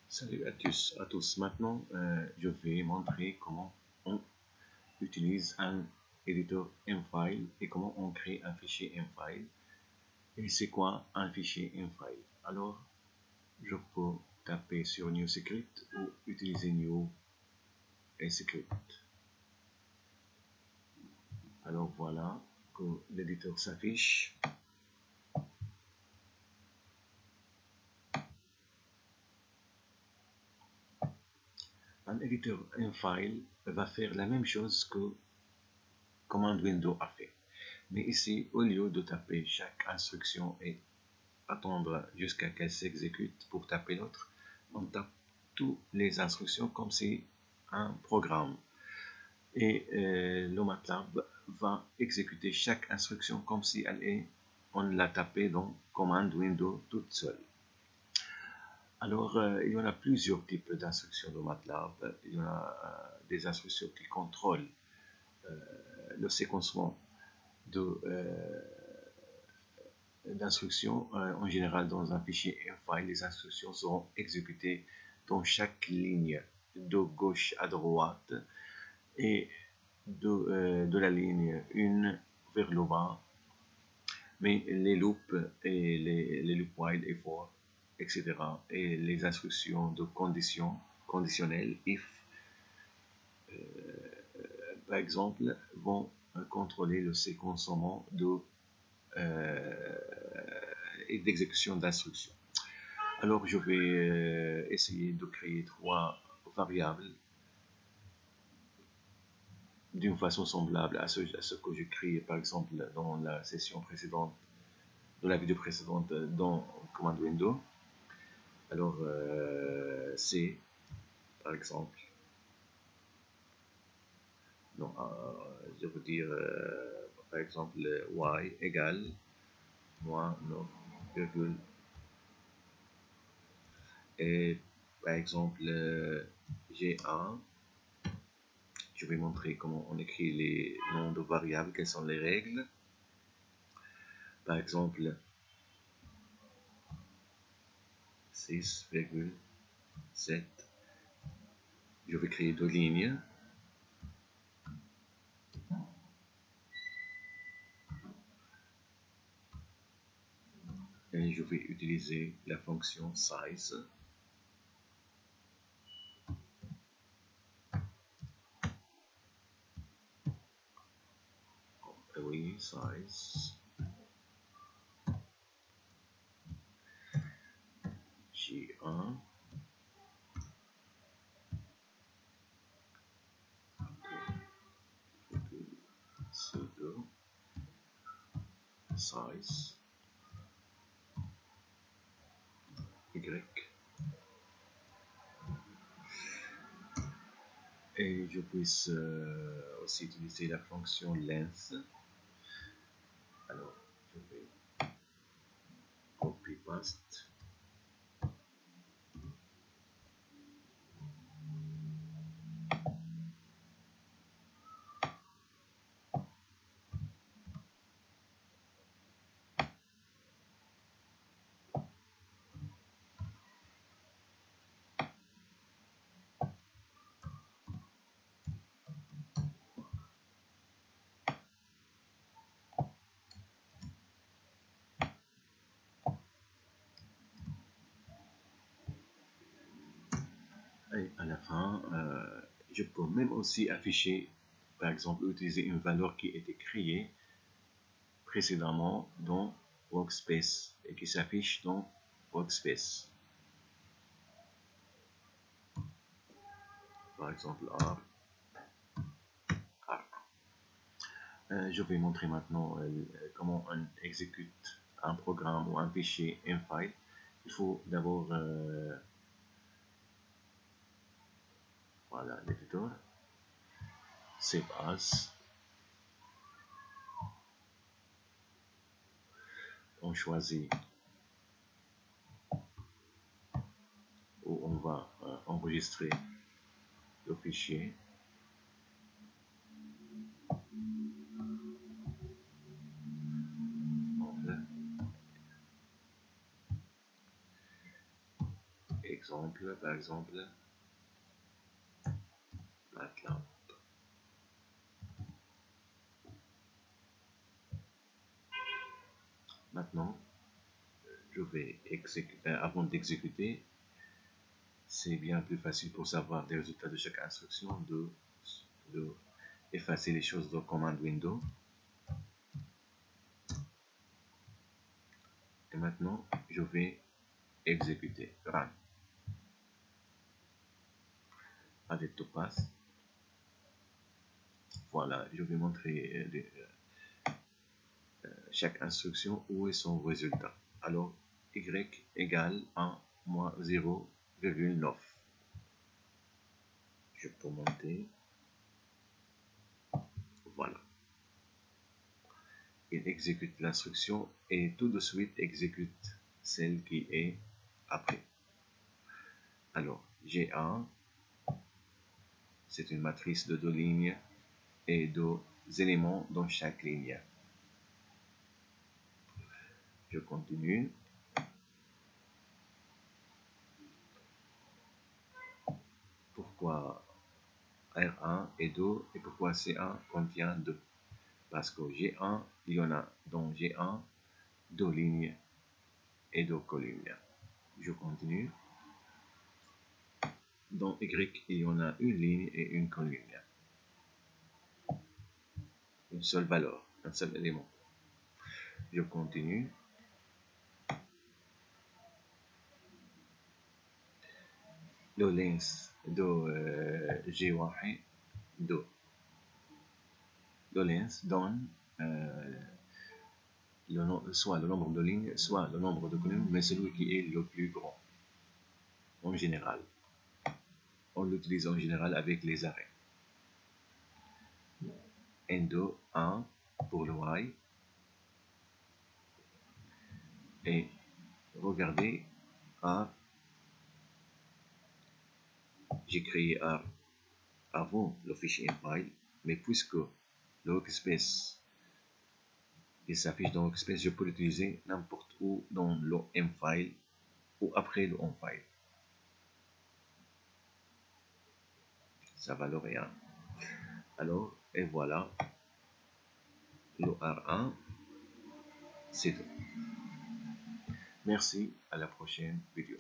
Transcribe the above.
Salut à tous. Maintenant, je vais montrer comment on utilise un éditeur M-File et comment on crée un fichier M-File. Et c'est quoi un fichier M-File? Alors, je peux taper sur New Script ou utiliser New Script. Alors voilà que l'éditeur s'affiche. Un éditeur M-File va faire la même chose que Command Window a fait. Mais ici, au lieu de taper chaque instruction et attendre jusqu'à qu'elle s'exécute pour taper l'autre, on tape toutes les instructions comme si un programme. Et le MATLAB va exécuter chaque instruction comme si on l'a tapé dans Command Window toute seule. Alors, il y en a plusieurs types d'instructions de MATLAB. Il y en a des instructions qui contrôlent le séquencement d'instructions. En général, dans un fichier M-File, les instructions seront exécutées dans chaque ligne de gauche à droite et de la ligne 1 vers le bas. Mais les loops et les loop while et for, etc. et les instructions de conditionnelles, if, par exemple, vont contrôler le séquencement et d'exécution d'instructions. Alors, je vais essayer de créer trois variables d'une façon semblable à ce que j'ai créé, par exemple, dans la session précédente, dans la vidéo précédente, dans Command Window. Alors, C, par exemple. Non, je veux dire, par exemple, Y égale moins 9, et par exemple, G1. Je vais montrer comment on écrit les noms de variables, quelles sont les règles. Par exemple, 6,7. Je vais créer deux lignes. Et je vais utiliser la fonction size. Oui, size. J1. C2. Size. Y. Et je puisse aussi utiliser la fonction length. Alors, je vais copy-paste. Et à la fin, je peux même aussi afficher, par exemple, utiliser une valeur qui a été créée précédemment dans Workspace et qui s'affiche dans Workspace. Par exemple, R. Je vais montrer maintenant comment on exécute un programme ou un fichier M-File. Il faut d'abord voilà l'éditeur, Save As. On choisit où on va enregistrer le fichier. exemple, par exemple, MATLAB. Maintenant, je vais exécuter, avant d'exécuter, c'est bien plus facile pour savoir les résultats de chaque instruction de effacer les choses de commande window. Et maintenant, je vais exécuter run avec Topaz. Voilà, je vais montrer chaque instruction où est son résultat. Alors, y égale 1 moins 0,9. Je peux monter. Voilà. Il exécute l'instruction et tout de suite exécute celle qui est après. Alors, G1, c'est une matrice de 2 lignes et 2 éléments dans chaque ligne. Je continue. Pourquoi R1 et 2 et pourquoi C1 contient 2? Parce que G1, il y en a dans G1 2 lignes et 2 colonnes. Je continue. Dans Y, il y en a une ligne et une colonne. Une seule valeur, un seul élément. Je continue. Le length de G1 2. Le length donne soit le nombre de lignes, soit le nombre de colonnes, mais celui qui est le plus grand en général. On l'utilise en général avec les arrêts. N2, 1 pour le Y. Et regardez, R, j'ai créé R avant le fichier file, mais puisque le workspace il s'affiche dans le workspace, je peux l'utiliser n'importe où dans le mfile ou après le onFile. Ça va le rien. Alors, et voilà, le R1, c'est tout. Merci, à la prochaine vidéo.